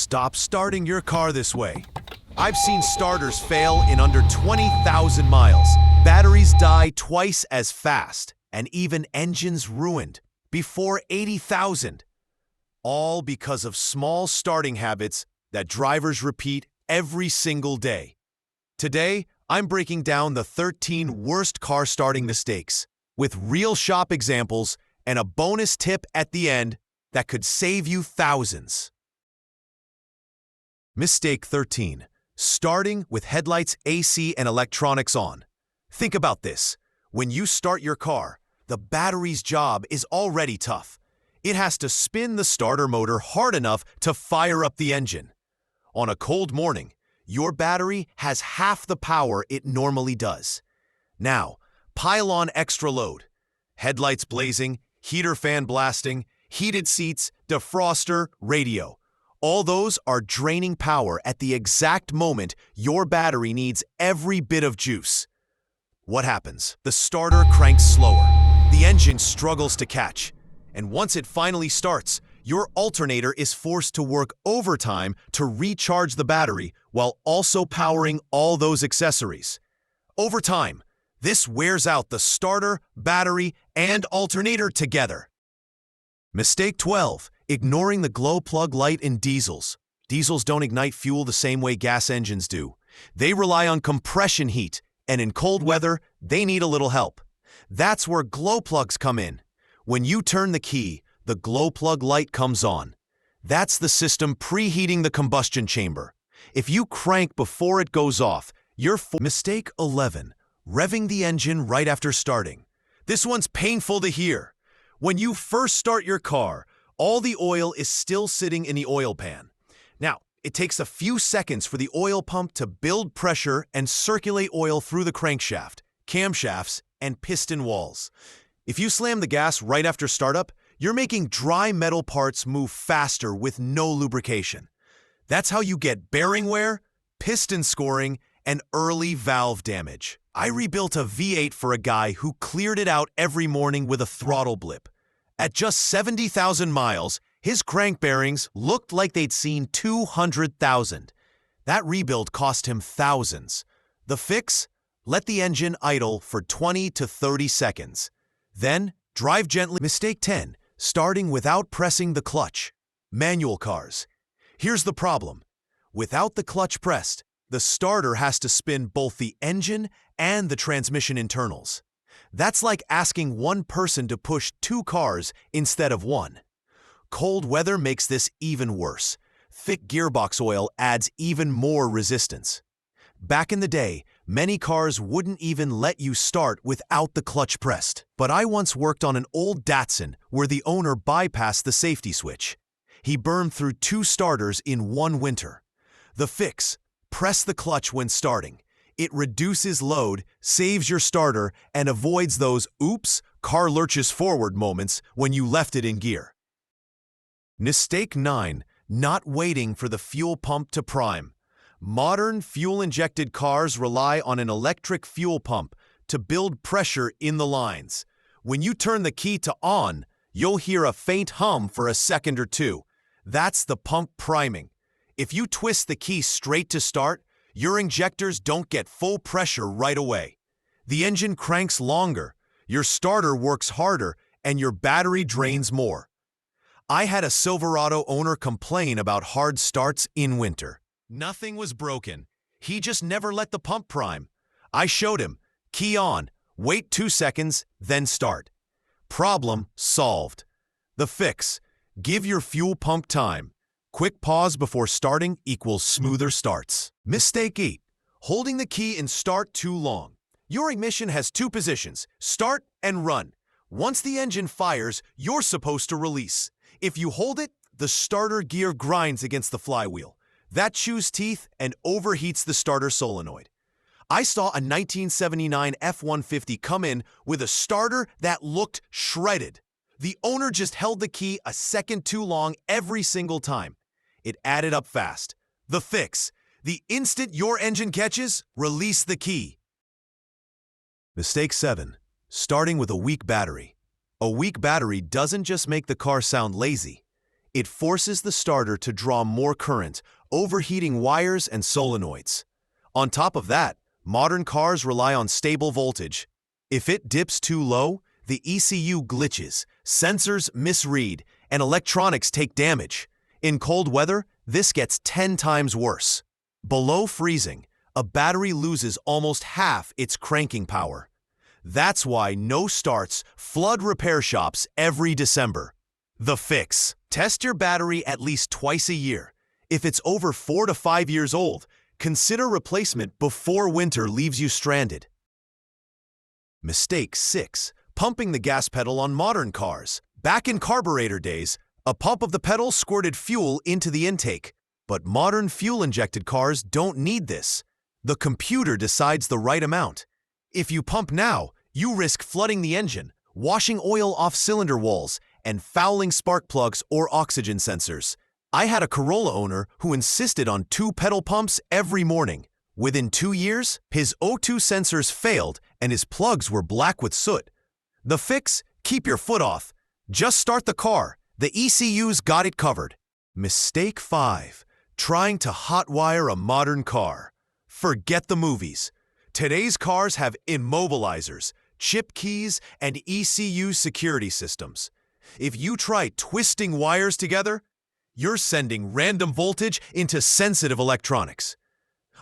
Stop starting your car this way. I've seen starters fail in under 20,000 miles. Batteries die twice as fast, and even engines ruined before 80,000. All because of small starting habits that drivers repeat every single day. Today, I'm breaking down the 13 worst car starting mistakes with real shop examples and a bonus tip at the end that could save you thousands. Mistake 13. Starting with headlights, AC, and electronics on. Think about this. When you start your car, the battery's job is already tough. It has to spin the starter motor hard enough to fire up the engine. On a cold morning, your battery has half the power it normally does. Now, pile on extra load. Headlights blazing, heater fan blasting, heated seats, defroster, radio. All those are draining power at the exact moment your battery needs every bit of juice. What happens? The starter cranks slower. The engine struggles to catch. And once it finally starts, your alternator is forced to work overtime to recharge the battery while also powering all those accessories. Over time, this wears out the starter, battery, and alternator together. Mistake 12. Ignoring the glow plug light in diesels. Diesels don't ignite fuel the same way gas engines do. They rely on compression heat, and in cold weather, they need a little help. That's where glow plugs come in. When you turn the key, the glow plug light comes on. That's the system preheating the combustion chamber. If you crank before it goes off, you're Mistake 11. Revving the engine right after starting. This one's painful to hear. When you first start your car, all the oil is still sitting in the oil pan. Now, it takes a few seconds for the oil pump to build pressure and circulate oil through the crankshaft, camshafts, and piston walls. If you slam the gas right after startup, you're making dry metal parts move faster with no lubrication. That's how you get bearing wear, piston scoring, and early valve damage. I rebuilt a V8 for a guy who cleared it out every morning with a throttle blip. At just 70,000 miles, his crank bearings looked like they'd seen 200,000. That rebuild cost him thousands. The fix? Let the engine idle for 20 to 30 seconds. Then, drive gently. Mistake 10. Starting without pressing the clutch. Manual cars. Here's the problem. Without the clutch pressed, the starter has to spin both the engine and the transmission internals. That's like asking one person to push two cars instead of one. Cold weather makes this even worse. Thick gearbox oil adds even more resistance. Back in the day, many cars wouldn't even let you start without the clutch pressed. But I once worked on an old Datsun where the owner bypassed the safety switch. He burned through 2 starters in one winter. The fix: press the clutch when starting. It reduces load, saves your starter, and avoids those "oops, car lurches forward" moments when you left it in gear. Mistake 9. Not waiting for the fuel pump to prime. Modern fuel-injected cars rely on an electric fuel pump to build pressure in the lines. When you turn the key to on, you'll hear a faint hum for a second or two. That's the pump priming. If you twist the key straight to start, your injectors don't get full pressure right away. The engine cranks longer, your starter works harder, and your battery drains more. I had a Silverado owner complain about hard starts in winter. Nothing was broken. He just never let the pump prime. I showed him. Key on, wait 2 seconds, then start. Problem solved. The fix: give your fuel pump time. Quick pause before starting equals smoother starts. Mistake 8. Holding the key in start too long. Your ignition has 2 positions, start and run. Once the engine fires, you're supposed to release. If you hold it, the starter gear grinds against the flywheel. That chews teeth and overheats the starter solenoid. I saw a 1979 F-150 come in with a starter that looked shredded. The owner just held the key a second too long every single time. It added up fast. The fix: the instant your engine catches, release the key. Mistake 7. Starting with a weak battery. A weak battery doesn't just make the car sound lazy. It forces the starter to draw more current, overheating wires and solenoids. On top of that, modern cars rely on stable voltage. If it dips too low, the ECU glitches, sensors misread, and electronics take damage. In cold weather, this gets 10 times worse. Below freezing, a battery loses almost half its cranking power. That's why no starts flood repair shops every December. The fix: test your battery at least twice a year. If it's over 4 to 5 years old, consider replacement before winter leaves you stranded. Mistake 6. Pumping the gas pedal on modern cars. Back in carburetor days, a pump of the pedal squirted fuel into the intake. But modern fuel-injected cars don't need this. The computer decides the right amount. If you pump now, you risk flooding the engine, washing oil off cylinder walls, and fouling spark plugs or oxygen sensors. I had a Corolla owner who insisted on 2 pedal pumps every morning. Within 2 years, his O2 sensors failed and his plugs were black with soot. The fix: keep your foot off. Just start the car. The ECU's got it covered. Mistake 5. Trying to hotwire a modern car. Forget the movies. Today's cars have immobilizers, chip keys, and ECU security systems. If you try twisting wires together, you're sending random voltage into sensitive electronics.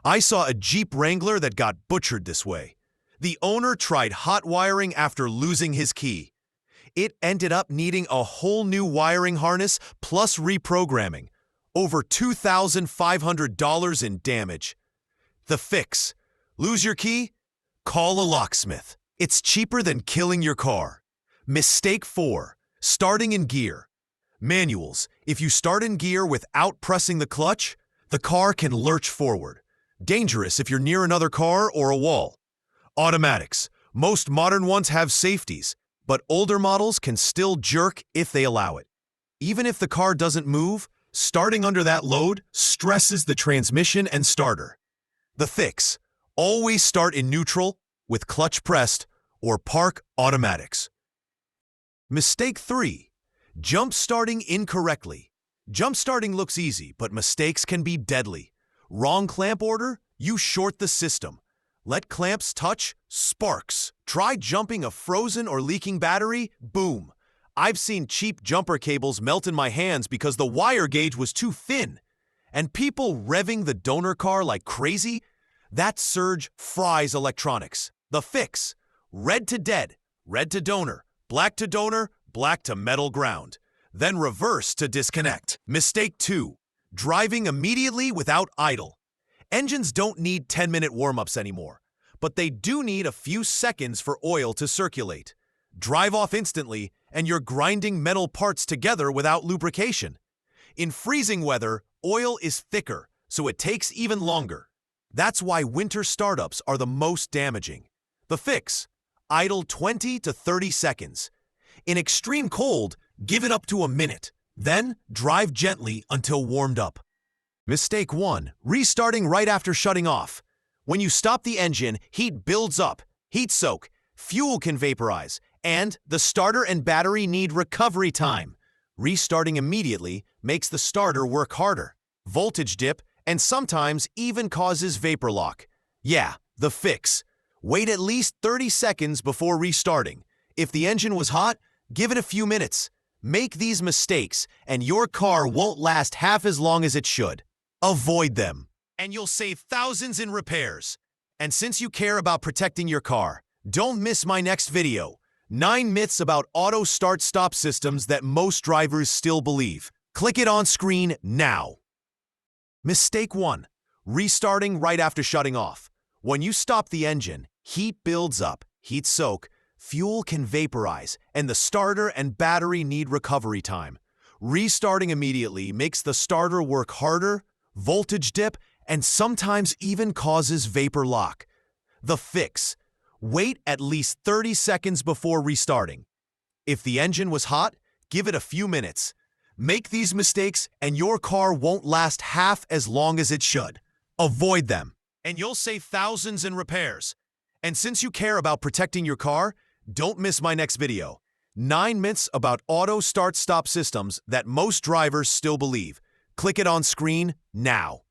I saw a Jeep Wrangler that got butchered this way. The owner tried hot wiring after losing his key. It ended up needing a whole new wiring harness plus reprogramming. Over $2,500 in damage. The fix: lose your key? Call a locksmith. It's cheaper than killing your car. Mistake 4. Starting in gear. Manuals: if you start in gear without pressing the clutch, the car can lurch forward. Dangerous if you're near another car or a wall. Automatics: most modern ones have safeties, but older models can still jerk if they allow it. Even if the car doesn't move, starting under that load stresses the transmission and starter. The fix: always start in neutral with clutch pressed or park automatics. Mistake 3. Jump starting incorrectly. Jump starting looks easy, but mistakes can be deadly. Wrong clamp order, you short the system. Let clamps touch, sparks. Try jumping a frozen or leaking battery, boom. I've seen cheap jumper cables melt in my hands because the wire gauge was too thin. And people revving the donor car like crazy? That surge fries electronics. The fix: red to dead, red to donor, black to donor, black to metal ground. Then reverse to disconnect. Mistake 2. Driving immediately without idle. Engines don't need 10-minute warm-ups anymore, but they do need a few seconds for oil to circulate. Drive off instantly, and you're grinding metal parts together without lubrication. In freezing weather, oil is thicker, so it takes even longer. That's why winter startups are the most damaging. The fix: idle 20 to 30 seconds. In extreme cold, give it up to a minute. Then, drive gently until warmed up. Mistake 1. Restarting right after shutting off. When you stop the engine, heat builds up, heat soak, fuel can vaporize, and the starter and battery need recovery time. Restarting immediately makes the starter work harder, voltage dip, and sometimes even causes vapor lock. Yeah, the fix: wait at least 30 seconds before restarting. If the engine was hot, give it a few minutes. Make these mistakes, and your car won't last half as long as it should. Avoid them, and you'll save thousands in repairs. And since you care about protecting your car, don't miss my next video: 9 myths about auto start-stop systems that most drivers still believe. Click it on screen now. Mistake 1. Restarting right after shutting off. When you stop the engine, heat builds up, heat soak, fuel can vaporize, and the starter and battery need recovery time. Restarting immediately makes the starter work harder, voltage dip, and sometimes even causes vapor lock. The fix: wait at least 30 seconds before restarting. If the engine was hot, give it a few minutes. Make these mistakes, and your car won't last half as long as it should. Avoid them, and you'll save thousands in repairs. And since you care about protecting your car, don't miss my next video: 9 myths about auto start-stop systems that most drivers still believe. Click it on screen now.